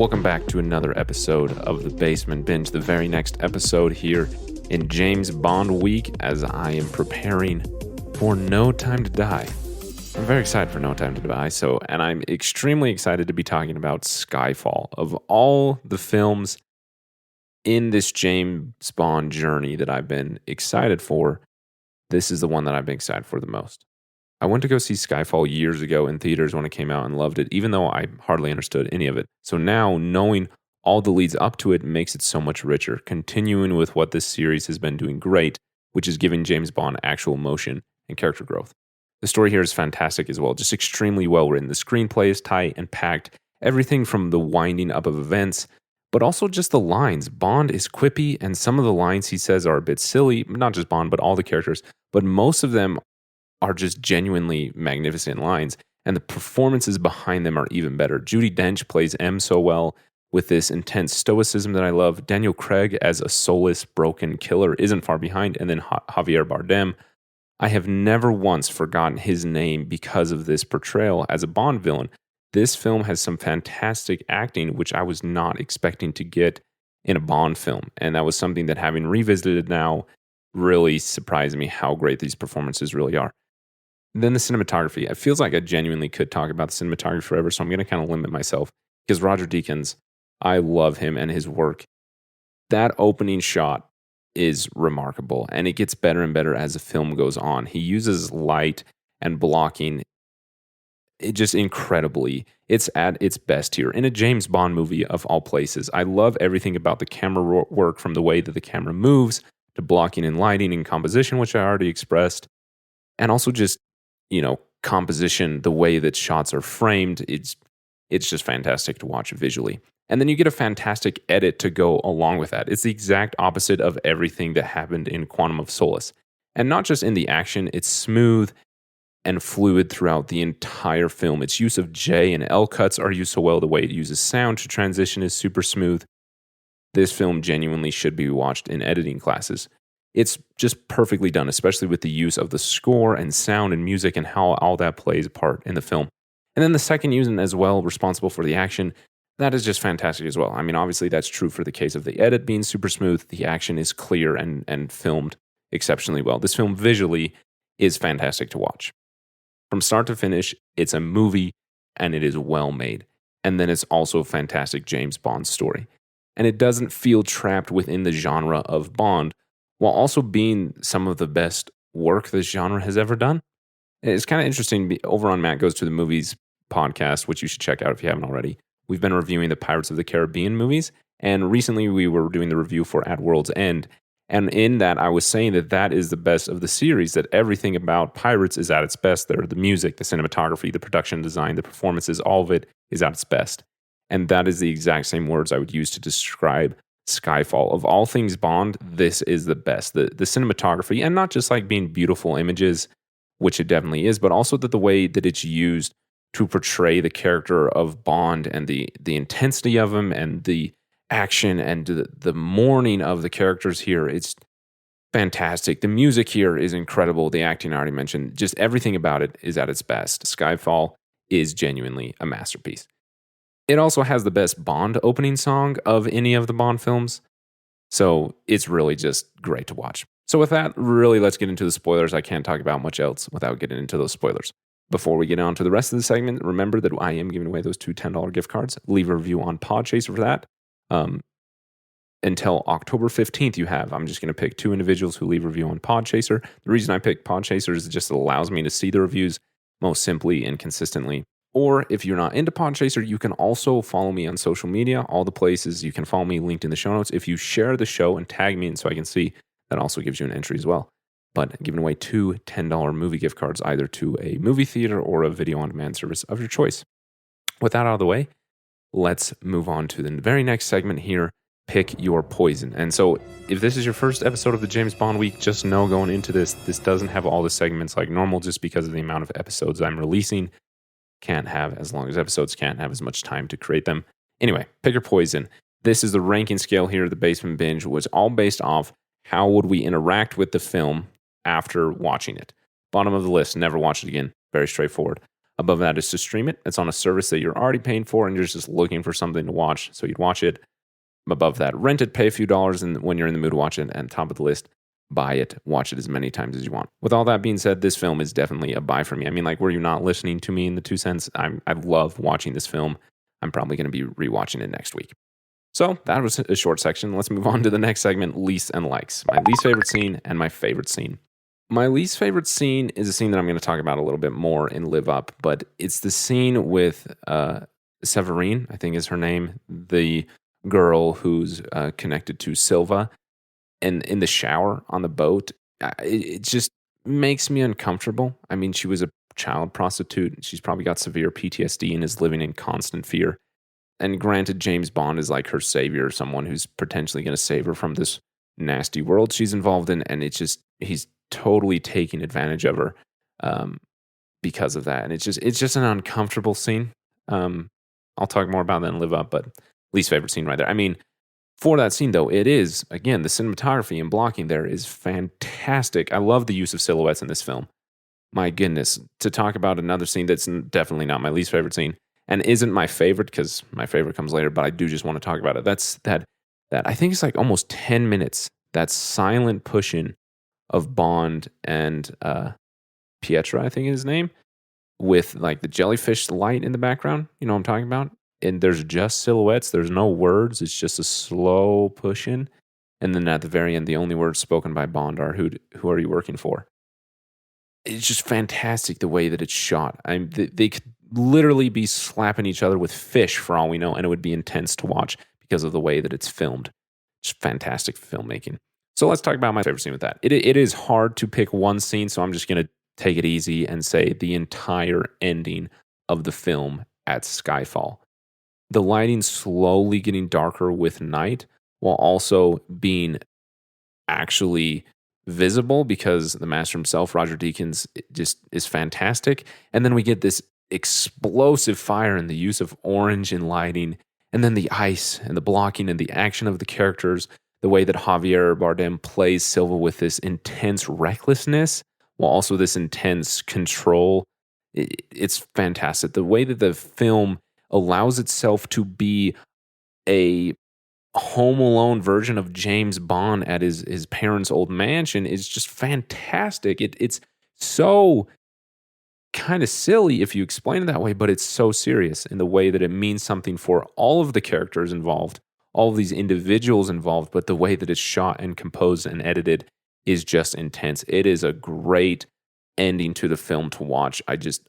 Welcome back to another episode of the Basement Binge, the very next episode here in James Bond week as I am preparing for No Time to Die. I'm very excited for No Time to Die, and I'm extremely excited to be talking about Skyfall. Of all the films in this James Bond journey that I've been excited for, this is the one that I've been excited for the most. I went to go see Skyfall years ago in theaters when it came out and loved it, even though I hardly understood any of it. So now, knowing all the leads up to it makes it so much richer, continuing with what this series has been doing great, which is giving James Bond actual emotion and character growth. The story here is fantastic as well, just extremely well written. The screenplay is tight and packed, everything from the winding up of events, but also just the lines. Bond is quippy, and some of the lines he says are a bit silly, not just Bond, but all the characters, but most of them are just genuinely magnificent lines, and the performances behind them are even better. Judi Dench plays M so well with this intense stoicism that I love. Daniel Craig as a soulless, broken killer isn't far behind, and then Javier Bardem. I have never once forgotten his name because of this portrayal as a Bond villain. This film has some fantastic acting, which I was not expecting to get in a Bond film, and that was something that, having revisited now, really surprised me how great these performances really are. Then the cinematography. It feels like I genuinely could talk about the cinematography forever, so I'm going to kind of limit myself because Roger Deakins, I love him and his work. That opening shot is remarkable, and it gets better and better as the film goes on. He uses light and blocking it just incredibly. It's at its best here in a James Bond movie of all places. I love everything about the camera work, from the way that the camera moves to blocking and lighting and composition, which I already expressed, and also just composition, the way that shots are framed. It's just fantastic to watch visually. And then you get a fantastic edit to go along with that. It's the exact opposite of everything that happened in Quantum of Solace. And not just in the action, it's smooth and fluid throughout the entire film. Its use of J and L cuts are used so well. The way it uses sound to transition is super smooth. This film genuinely should be watched in editing classes. It's just perfectly done, especially with the use of the score and sound and music and how all that plays a part in the film. And then the second unit as well, responsible for the action, that is just fantastic as well. I mean, obviously that's true for the case of the edit being super smooth. The action is clear and filmed exceptionally well. This film visually is fantastic to watch. From start to finish, it's a movie and it is well made. And then it's also a fantastic James Bond story. And it doesn't feel trapped within the genre of Bond, while also being some of the best work this genre has ever done. It's kind of interesting. Over on Matt Goes to the Movies podcast, which you should check out if you haven't already, we've been reviewing the Pirates of the Caribbean movies, and recently we were doing the review for At World's End, and in that I was saying that is the best of the series, that everything about Pirates is at its best there. The music, the cinematography, the production design, the performances, all of it is at its best. And that is the exact same words I would use to describe Skyfall. Of all things Bond, this is the best. The cinematography, and not just like being beautiful images, which it definitely is, but also that the way that it's used to portray the character of Bond and the intensity of him and the action and the mourning of the characters here. It's fantastic. The music here is incredible. The acting I already mentioned. Just everything about it is at its best. Skyfall is genuinely a masterpiece. It also has the best Bond opening song of any of the Bond films. So it's really just great to watch. So with that, really, let's get into the spoilers. I can't talk about much else without getting into those spoilers. Before we get on to the rest of the segment, remember that I am giving away those two $10 gift cards. Leave a review on Podchaser for that. Until October 15th you have. I'm just going to pick two individuals who leave a review on Podchaser. The reason I pick Podchaser is it just allows me to see the reviews most simply and consistently. Or if you're not into Podchaser, you can also follow me on social media. All the places you can follow me linked in the show notes. If you share the show and tag me so I can see, that also gives you an entry as well. But giving away two $10 movie gift cards, either to a movie theater or a video on demand service of your choice. With that out of the way, let's move on to the very next segment here. Pick your poison. And so if this is your first episode of the James Bond week, just know going into this doesn't have all the segments like normal just because of the amount of episodes I'm releasing. Can't have as long as episodes, can't have as much time to create them. Anyway, pick your poison. This is the ranking scale here at the Basement Binge, was all based off how would we interact with the film after watching it. Bottom of the list, never watch it again. Very straightforward. Above that is to stream it. It's on a service that you're already paying for and you're just looking for something to watch. So you'd watch it. Above that, rent it, pay a few dollars, and when you're in the mood to watch it. And top of the list, buy it, watch it as many times as you want. With all that being said, this film is definitely a buy for me. I mean, like, were you not listening to me in the 2 cents? I love watching this film. I'm probably going to be rewatching it next week. So that was a short section. Let's move on to the next segment, least and likes. My least favorite scene and my favorite scene. My least favorite scene is a scene that I'm going to talk about a little bit more in Live Up, but it's the scene with Severine, I think is her name, the girl who's connected to Silva, and in the shower on the boat. It just makes me uncomfortable. I mean, she was a child prostitute. She's probably got severe PTSD and is living in constant fear. And granted, James Bond is like her savior, someone who's potentially going to save her from this nasty world she's involved in. And it's just, he's totally taking advantage of her because of that. And it's just an uncomfortable scene. I'll talk more about that in Live Up, but least favorite scene right there. I mean, for that scene, though, it is, again, the cinematography and blocking there is fantastic. I love the use of silhouettes in this film. My goodness, to talk about another scene that's definitely not my least favorite scene and isn't my favorite because my favorite comes later, but I do just want to talk about it. That's that I think it's like almost 10 minutes, that silent pushing of Bond and Pietra, I think is his name, with like the jellyfish light in the background. You know what I'm talking about? And there's just silhouettes. There's no words. It's just a slow pushing. And then at the very end, the only words spoken by Bond are, who are you working for? It's just fantastic the way that it's shot. They could literally be slapping each other with fish for all we know, and it would be intense to watch because of the way that it's filmed. Just fantastic filmmaking. So let's talk about my favorite scene with that. It is hard to pick one scene, so I'm just going to take it easy and say the entire ending of the film at Skyfall. The lighting slowly getting darker with night while also being actually visible because the master himself, Roger Deakins, just is fantastic. And then we get this explosive fire and the use of orange in lighting, and then the ice and the blocking and the action of the characters, the way that Javier Bardem plays Silva with this intense recklessness while also this intense control. It's fantastic. The way that the film allows itself to be a Home Alone version of James Bond at his parents' old mansion is just fantastic. It's so kind of silly if you explain it that way, but it's so serious in the way that it means something for all of the characters involved, all of these individuals involved, but the way that it's shot and composed and edited is just intense. It is a great ending to the film to watch.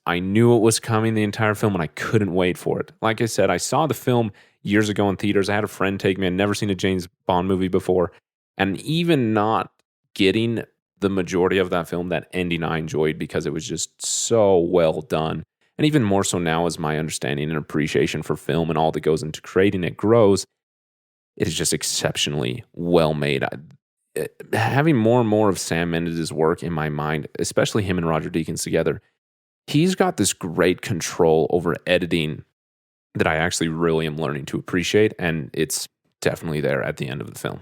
I knew it was coming the entire film and I couldn't wait for it. Like I said, I saw the film years ago in theaters. I had a friend take me. I'd never seen a James Bond movie before. And even not getting the majority of that film, that ending I enjoyed because it was just so well done. And even more so now as my understanding and appreciation for film and all that goes into creating it grows, it is just exceptionally well made. Having more and more of Sam Mendes' work in my mind, especially him and Roger Deakins together, he's got this great control over editing that I actually really am learning to appreciate, and it's definitely there at the end of the film.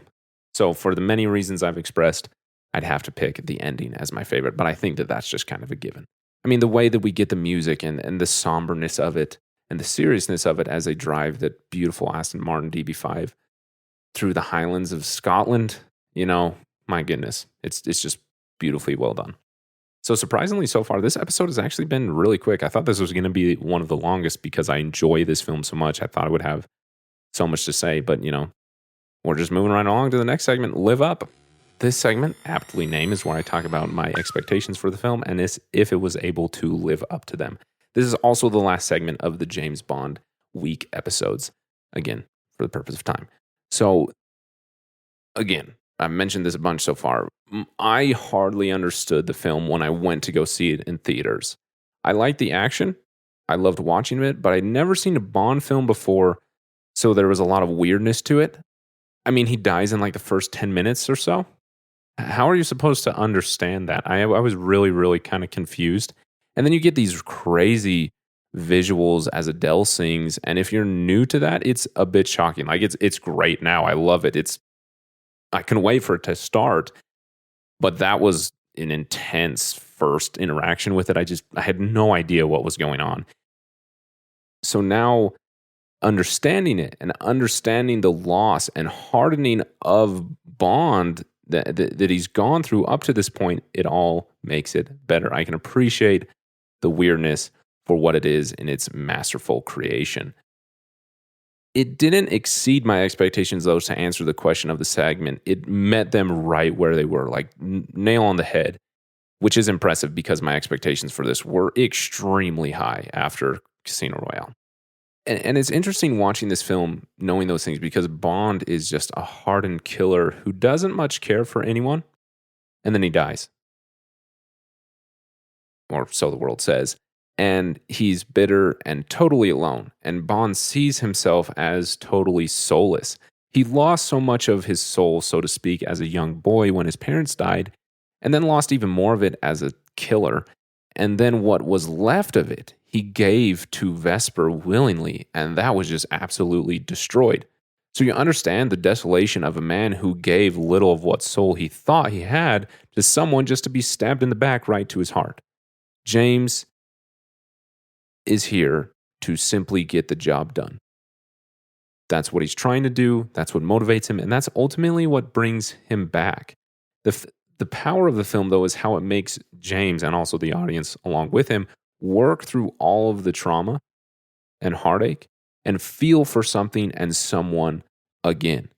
So for the many reasons I've expressed, I'd have to pick the ending as my favorite, but I think that that's just kind of a given. I mean, the way that we get the music and the somberness of it and the seriousness of it as they drive that beautiful Aston Martin DB5 through the highlands of Scotland, you know, my goodness, it's just beautifully well done. So surprisingly, so far, this episode has actually been really quick. I thought this was going to be one of the longest because I enjoy this film so much. I thought I would have so much to say, but you know, we're just moving right along to the next segment, Live Up. This segment, aptly named, is where I talk about my expectations for the film and if it was able to live up to them. This is also the last segment of the James Bond week episodes, again, for the purpose of time. So, again, I've mentioned this a bunch so far. I hardly understood the film when I went to go see it in theaters. I liked the action. I loved watching it, but I'd never seen a Bond film before, so there was a lot of weirdness to it. I mean, he dies in like the first 10 minutes or so. How are you supposed to understand that? I was really, really kind of confused. And then you get these crazy visuals as Adele sings, and if you're new to that, it's a bit shocking. Like it's great now. I love it. I can wait for it to start. But that was an intense first interaction with it. I had no idea what was going on. So now understanding it and understanding the loss and hardening of Bond that he's gone through up to this point, it all makes it better. I can appreciate the weirdness for what it is in its masterful creation. It didn't exceed my expectations, though, to answer the question of the segment. It met them right where they were, like nail on the head, which is impressive because my expectations for this were extremely high after Casino Royale. And it's interesting watching this film, knowing those things, because Bond is just a hardened killer who doesn't much care for anyone, and then he dies. Or so the world says. And he's bitter and totally alone, and Bond sees himself as totally soulless. He lost so much of his soul, so to speak, as a young boy when his parents died, and then lost even more of it as a killer. And then what was left of it, he gave to Vesper willingly, and that was just absolutely destroyed. So you understand the desolation of a man who gave little of what soul he thought he had to someone just to be stabbed in the back right to his heart. James is here to simply get the job done. That's what he's trying to do. That's what motivates him. And that's ultimately what brings him back. The power of the film, though, is how it makes James and also the audience along with him work through all of the trauma and heartache and feel for something and someone again.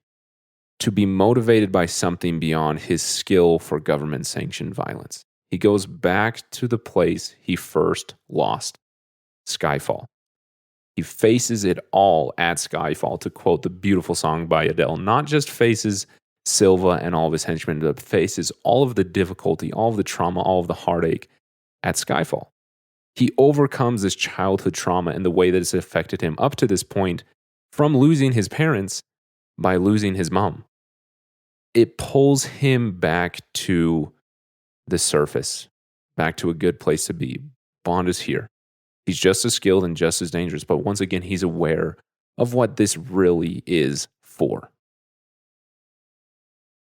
To be motivated by something beyond his skill for government-sanctioned violence. He goes back to the place he first lost, Skyfall. He faces it all at Skyfall, to quote the beautiful song by Adele. Not just faces Silva and all of his henchmen, but faces all of the difficulty, all of the trauma, all of the heartache at Skyfall. He overcomes this childhood trauma and the way that it's affected him up to this point from losing his parents by losing his mom. It pulls him back to the surface, back to a good place to be. Bond is here. He's just as skilled and just as dangerous, but once again, he's aware of what this really is for.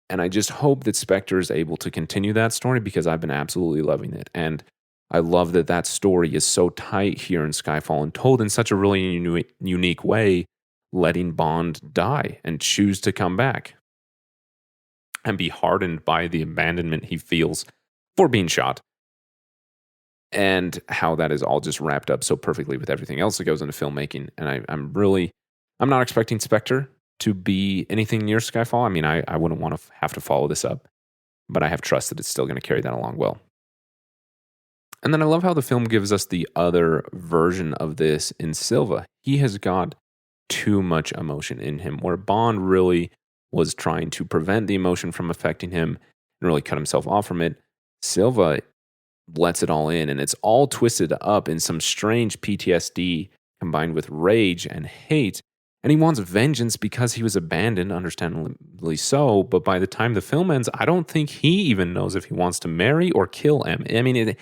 And I just hope that Spectre is able to continue that story because I've been absolutely loving it. And I love that that story is so tight here in Skyfall and told in such a really unique way, letting Bond die and choose to come back and be hardened by the abandonment he feels for being shot. And how that is all just wrapped up so perfectly with everything else that goes into filmmaking. And I'm not expecting Spectre to be anything near Skyfall. I mean, I wouldn't want to have to follow this up, but I have trust that it's still going to carry that along well. And then I love how the film gives us the other version of this in Silva. He has got too much emotion in him, where Bond really was trying to prevent the emotion from affecting him and really cut himself off from it. Silva lets it all in, and it's all twisted up in some strange PTSD combined with rage and hate. And he wants vengeance because he was abandoned, understandably so. But by the time the film ends, I don't think he even knows if he wants to marry or kill M. I mean,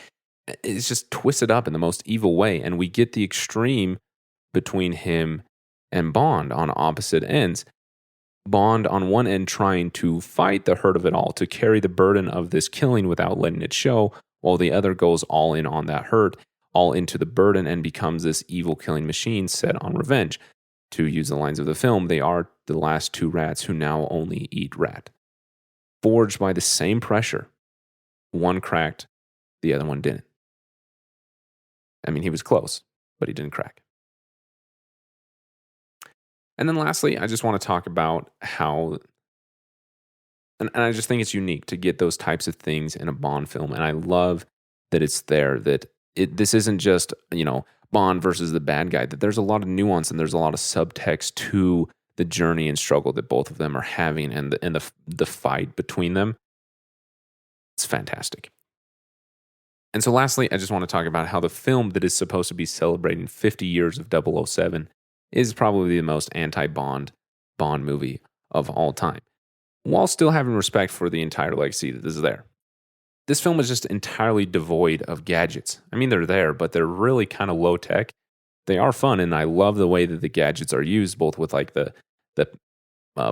it's just twisted up in the most evil way. And we get the extreme between him and Bond on opposite ends. Bond on one end trying to fight the hurt of it all, to carry the burden of this killing without letting it show, while the other goes all in on that hurt, all into the burden, and becomes this evil killing machine set on revenge. To use the lines of the film, they are the last two rats who now only eat rat. Forged by the same pressure. One cracked, the other one didn't. I mean, he was close, but he didn't crack. And then lastly, I just want to talk about how, and I just think it's unique to get those types of things in a Bond film. And I love that it's there, that this isn't just, Bond versus the bad guy, that there's a lot of nuance and there's a lot of subtext to the journey and struggle that both of them are having and the fight between them. It's fantastic. And so lastly, I just want to talk about how the film that is supposed to be celebrating 50 years of 007 is probably the most anti-Bond movie of all time, while still having respect for the entire legacy that is there. This film is just entirely devoid of gadgets. I mean, they're there, but they're really kind of low tech. They are fun, and I love the way that the gadgets are used, both with like the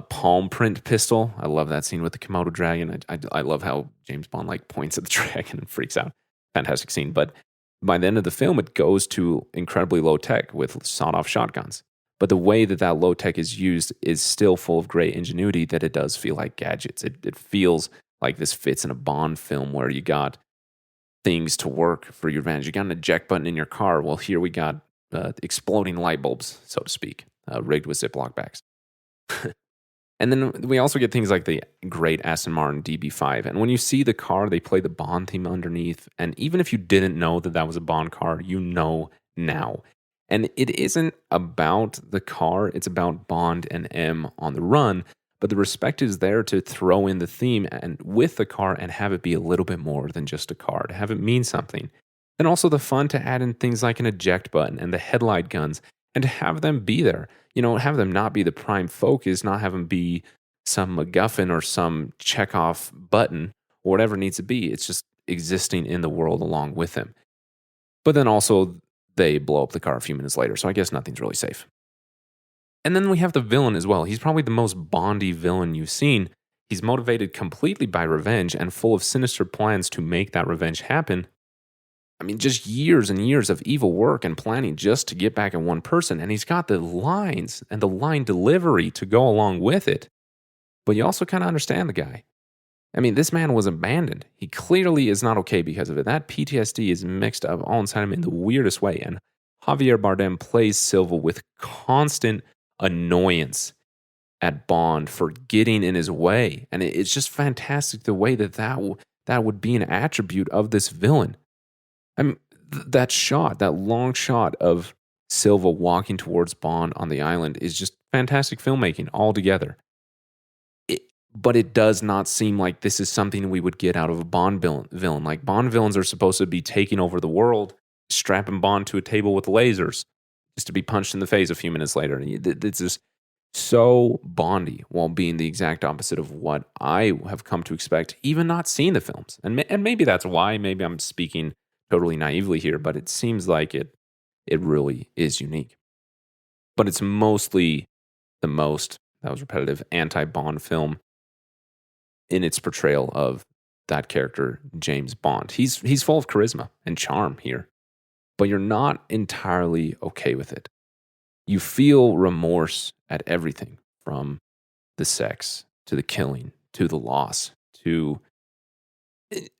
palm print pistol. I love that scene with the Komodo dragon. I love how James Bond like points at the dragon and freaks out. fantastic scene. But by the end of the film, it goes to incredibly low tech with sawed-off shotguns. But the way that that low tech is used is still full of great ingenuity that it does feel like gadgets. It feels like this fits in a Bond film where you got things to work for your advantage. You got an eject button in your car. Well, here we got exploding light bulbs, so to speak, rigged with Ziploc bags. And then we also get things like the great Aston Martin DB5. And when you see the car, they play the Bond theme underneath. And even if you didn't know that that was a Bond car, you know now. And it isn't about the car, it's about Bond and M on the run. But the respect is there to throw in the theme and with the car and have it be a little bit more than just a car, to have it mean something. And also the fun to add in things like an eject button and the headlight guns and to have them be there. You know, have them not be the prime focus, not have them be some MacGuffin or some check-off button or whatever it needs to be. It's just existing in the world along with them. But then also they blow up the car a few minutes later, so I guess nothing's really safe. And then we have the villain as well. He's probably the most Bondy villain you've seen. He's motivated completely by revenge and full of sinister plans to make that revenge happen. I mean, just years and years of evil work and planning just to get back at one person. And he's got the lines and the line delivery to go along with it. But you also kind of understand the guy. I mean, this man was abandoned. He clearly is not okay because of it. That PTSD is mixed up all inside him in the weirdest way. And Javier Bardem plays Silva with constant annoyance at Bond for getting in his way. And it's just fantastic the way that would be an attribute of this villain. I mean, that shot, that long shot of Silva walking towards Bond on the island is just fantastic filmmaking altogether. But it does not seem like this is something we would get out of a Bond villain. Like, Bond villains are supposed to be taking over the world, strapping Bond to a table with lasers, just to be punched in the face a few minutes later. It's just so Bondy, while being the exact opposite of what I have come to expect, even not seeing the films. And maybe that's why. Maybe I'm speaking totally naively here, but it seems like it really is unique. But it's mostly the most, that was repetitive, anti-Bond film in its portrayal of that character, James Bond. He's full of charisma and charm here, but you're not entirely okay with it. You feel remorse at everything, from the sex to the killing to the loss to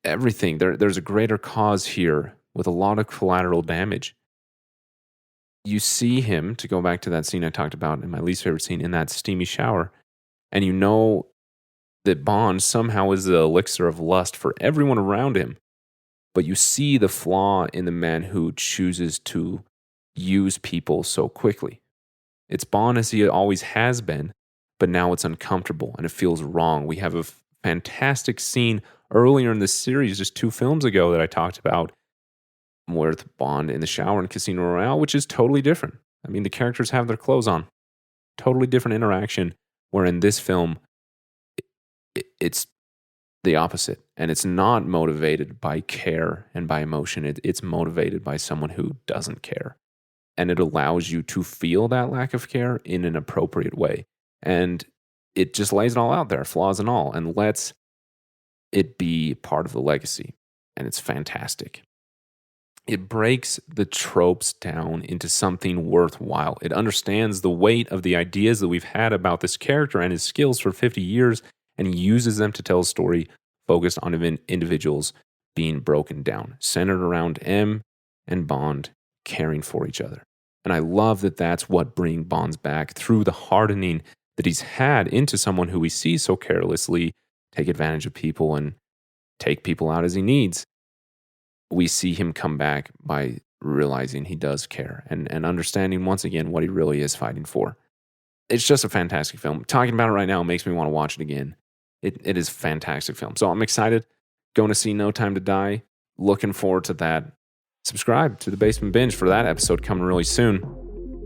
everything. There's a greater cause here with a lot of collateral damage. You see him, to go back to that scene I talked about in my least favorite scene, in that steamy shower, and you know that Bond somehow is the elixir of lust for everyone around him. But you see the flaw in the man who chooses to use people so quickly. It's Bond as he always has been, but now it's uncomfortable and it feels wrong. We have a fantastic scene earlier in the series, just 2 films ago, that I talked about, with Bond in the shower in Casino Royale, which is totally different. I mean, the characters have their clothes on. Totally different interaction, where in this film, it's the opposite. And it's not motivated by care and by emotion. It's motivated by someone who doesn't care. And it allows you to feel that lack of care in an appropriate way. And it just lays it all out there, flaws and all, and lets it be part of the legacy. And it's fantastic. It breaks the tropes down into something worthwhile. It understands the weight of the ideas that we've had about this character and his skills for 50 years, and uses them to tell a story focused on individuals being broken down, centered around M and Bond caring for each other. And I love that that's what brings Bond's back through the hardening that he's had into someone who we see so carelessly take advantage of people and take people out as he needs. We see him come back by realizing he does care and understanding once again what he really is fighting for. It's just a fantastic film. Talking about it right now makes me want to watch it again. It is a fantastic film. So I'm excited. Going to see No Time to Die. Looking forward to that. Subscribe to The Basement Binge for that episode coming really soon.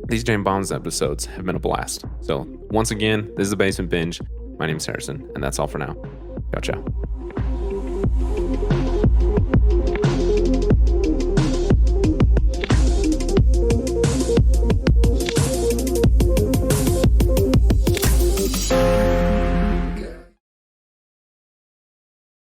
These James Bond episodes have been a blast. So once again, this is The Basement Binge. My name is Harrison, and that's all for now. Ciao, ciao.